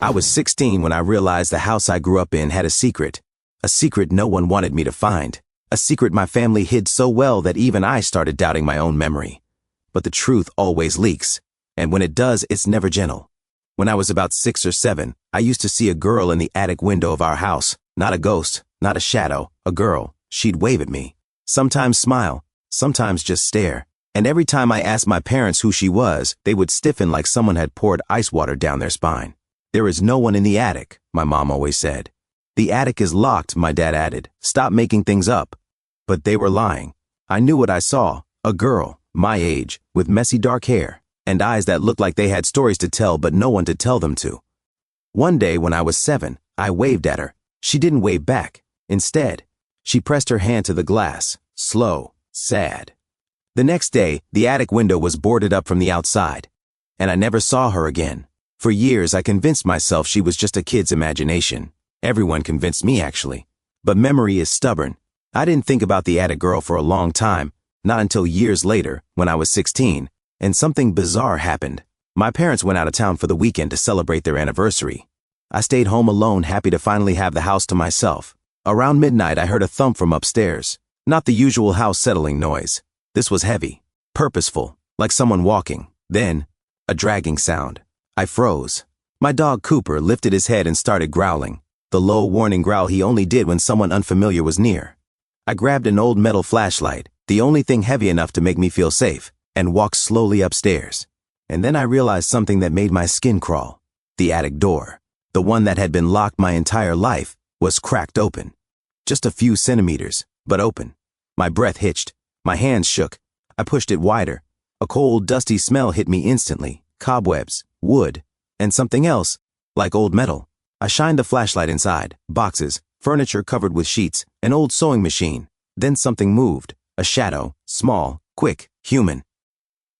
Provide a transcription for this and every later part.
I was 16 when I realized the house I grew up in had a secret no one wanted me to find, a secret my family hid so well that even I started doubting my own memory. But the truth always leaks, and when it does, it's never gentle. When I was about 6 or 7, I used to see a girl in the attic window of our house, not a ghost, not a shadow, a girl. She'd wave at me, sometimes smile, sometimes just stare, and every time I asked my parents who she was, they would stiffen like someone had poured ice water down their spine. "There is no one in the attic," my mom always said. "The attic is locked," my dad added. "Stop making things up." But they were lying. I knew what I saw, a girl, my age, with messy dark hair, and eyes that looked like they had stories to tell but no one to tell them to. One day when I was 7, I waved at her. She didn't wave back. Instead, she pressed her hand to the glass, slow, sad. The next day, the attic window was boarded up from the outside, and I never saw her again. For years, I convinced myself she was just a kid's imagination. Everyone convinced me, actually. But memory is stubborn. I didn't think about the attic girl for a long time, not until years later, when I was 16, and something bizarre happened. My parents went out of town for the weekend to celebrate their anniversary. I stayed home alone, happy to finally have the house to myself. Around midnight, I heard a thump from upstairs. Not the usual house settling noise. This was heavy, purposeful, like someone walking. Then, a dragging sound. I froze. My dog Cooper lifted his head and started growling, the low warning growl he only did when someone unfamiliar was near. I grabbed an old metal flashlight, the only thing heavy enough to make me feel safe, and walked slowly upstairs. And then I realized something that made my skin crawl. The attic door, the one that had been locked my entire life, was cracked open. Just a few centimeters, but open. My breath hitched. My hands shook. I pushed it wider. A cold, dusty smell hit me instantly. Cobwebs, wood, and something else, like old metal. I shined the flashlight inside. Boxes, furniture covered with sheets, an old sewing machine. Then something moved. A shadow, small, quick, human.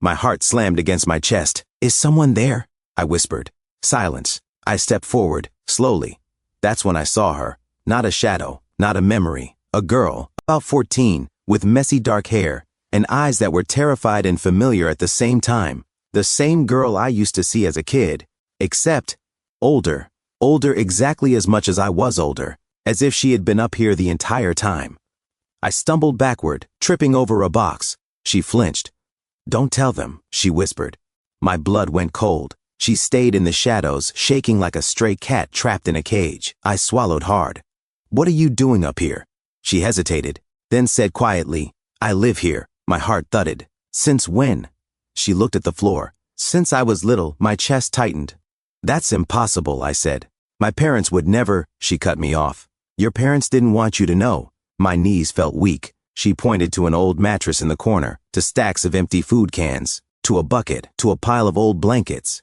My heart slammed against my chest. "Is someone there?" I whispered. Silence. I stepped forward, slowly. That's when I saw her. Not a shadow, not a memory. A girl, about 14, with messy dark hair, and eyes that were terrified and familiar at the same time. The same girl I used to see as a kid, except older. Older exactly as much as I was older, as if she had been up here the entire time. I stumbled backward, tripping over a box. She flinched. "Don't tell them," she whispered. My blood went cold. She stayed in the shadows, shaking like a stray cat trapped in a cage. I swallowed hard. "What are you doing up here?" She hesitated, then said quietly, "I live here." My heart thudded. "Since when?" She looked at the floor. "Since I was little." My chest tightened. "That's impossible," I said. "My parents would never." She cut me off. "Your parents didn't want you to know." My knees felt weak. She pointed to an old mattress in the corner, to stacks of empty food cans, to a bucket, to a pile of old blankets.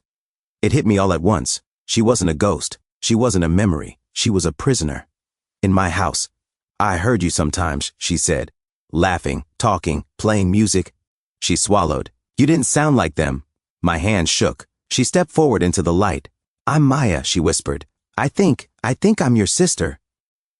It hit me all at once. She wasn't a ghost. She wasn't a memory. She was a prisoner. In my house. "I heard you sometimes," she said. Laughing, talking, playing music. She swallowed. "You didn't sound like them." My hand shook. She stepped forward into the light. "I'm Maya," she whispered. I think I'm your sister."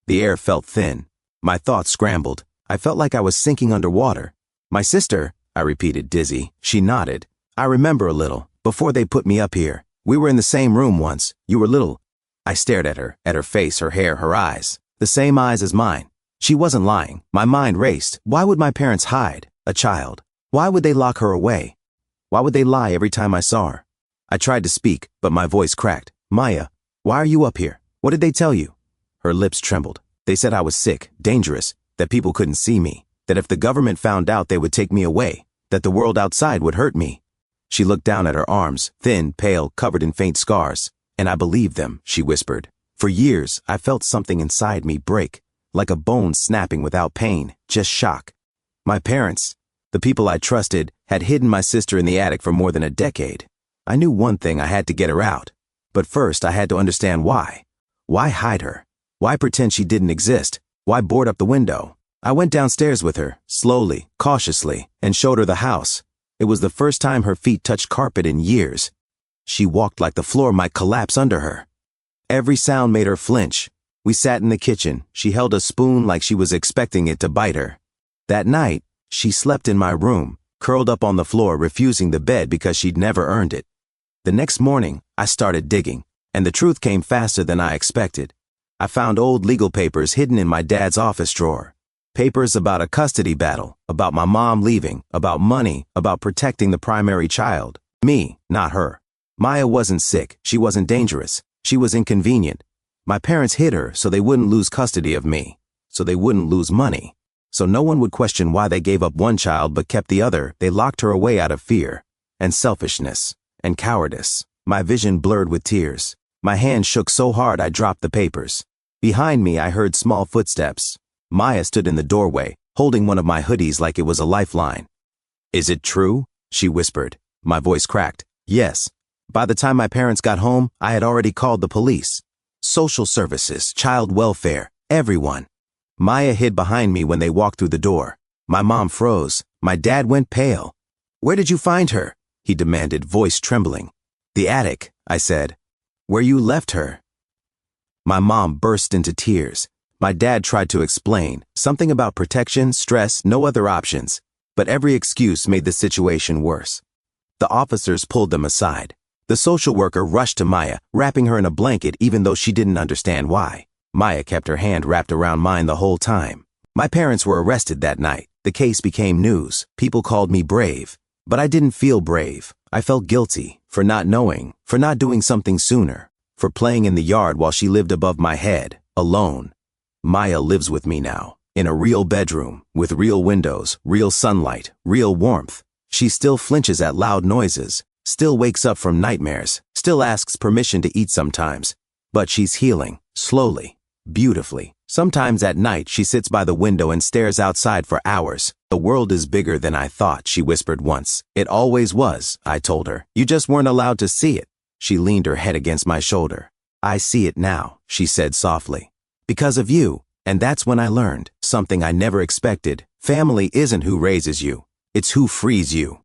The air felt thin. My thoughts scrambled. I felt like I was sinking underwater. "My sister," I repeated, dizzy. She nodded. "I remember a little, before they put me up here. We were in the same room once. You were little." I stared at her face, her hair, her eyes. The same eyes as mine. She wasn't lying. My mind raced. Why would my parents hide a child? Why would they lock her away? Why would they lie every time I saw her? I tried to speak, but my voice cracked. "Maya, why are you up here? What did they tell you?" Her lips trembled. "They said I was sick, dangerous, that people couldn't see me, that if the government found out they would take me away, that the world outside would hurt me." She looked down at her arms, thin, pale, covered in faint scars. "And I believed them," she whispered. "For years, I felt something inside me break, like a bone snapping without pain, just shock. My parents, the people I trusted, had hidden my sister in the attic for more than a decade. I knew one thing: I had to get her out. But first, I had to understand why. Why hide her? Why pretend she didn't exist? Why board up the window?" I went downstairs with her, slowly, cautiously, and showed her the house. It was the first time her feet touched carpet in years. She walked like the floor might collapse under her. Every sound made her flinch. We sat in the kitchen. She held a spoon like she was expecting it to bite her. That night, she slept in my room, curled up on the floor, refusing the bed because she'd never earned it. The next morning, I started digging, And the truth came faster than I expected. I found old legal papers hidden in my dad's office drawer. Papers about a custody battle, about my mom leaving, about money, about protecting the primary child. Me, not her. Maya wasn't sick, she wasn't dangerous, she was inconvenient. My parents hid her so they wouldn't lose custody of me, so they wouldn't lose money. So no one would question why they gave up one child but kept the other. They locked her away out of fear, and selfishness, and cowardice. My vision blurred with tears. My hand shook so hard I dropped the papers. Behind me I heard small footsteps. Maya stood in the doorway, holding one of my hoodies like it was a lifeline. "Is it true?" she whispered. My voice cracked. "Yes." By the time my parents got home, I had already called the police. Social services, child welfare, everyone. Maya hid behind me when they walked through the door. My mom froze. My dad went pale. "Where did you find her?" he demanded, voice trembling. "The attic," I said. "Where you left her." My mom burst into tears. My dad tried to explain, something about protection, stress, no other options. But every excuse made the situation worse. The officers pulled them aside. The social worker rushed to Maya, wrapping her in a blanket even though she didn't understand why. Maya kept her hand wrapped around mine the whole time. My parents were arrested that night. The case became news. People called me brave. But I didn't feel brave. I felt guilty for not knowing, for not doing something sooner, for playing in the yard while she lived above my head, alone. Maya lives with me now, in a real bedroom, with real windows, real sunlight, real warmth. She still flinches at loud noises, still wakes up from nightmares, still asks permission to eat sometimes. But she's healing, slowly, beautifully. Sometimes at night she sits by the window and stares outside for hours. "The world is bigger than I thought," she whispered once. "It always was," I told her. "You just weren't allowed to see it." She leaned her head against my shoulder. "I see it now," she said softly. "Because of you." And that's when I learned something I never expected. Family isn't who raises you. It's who frees you.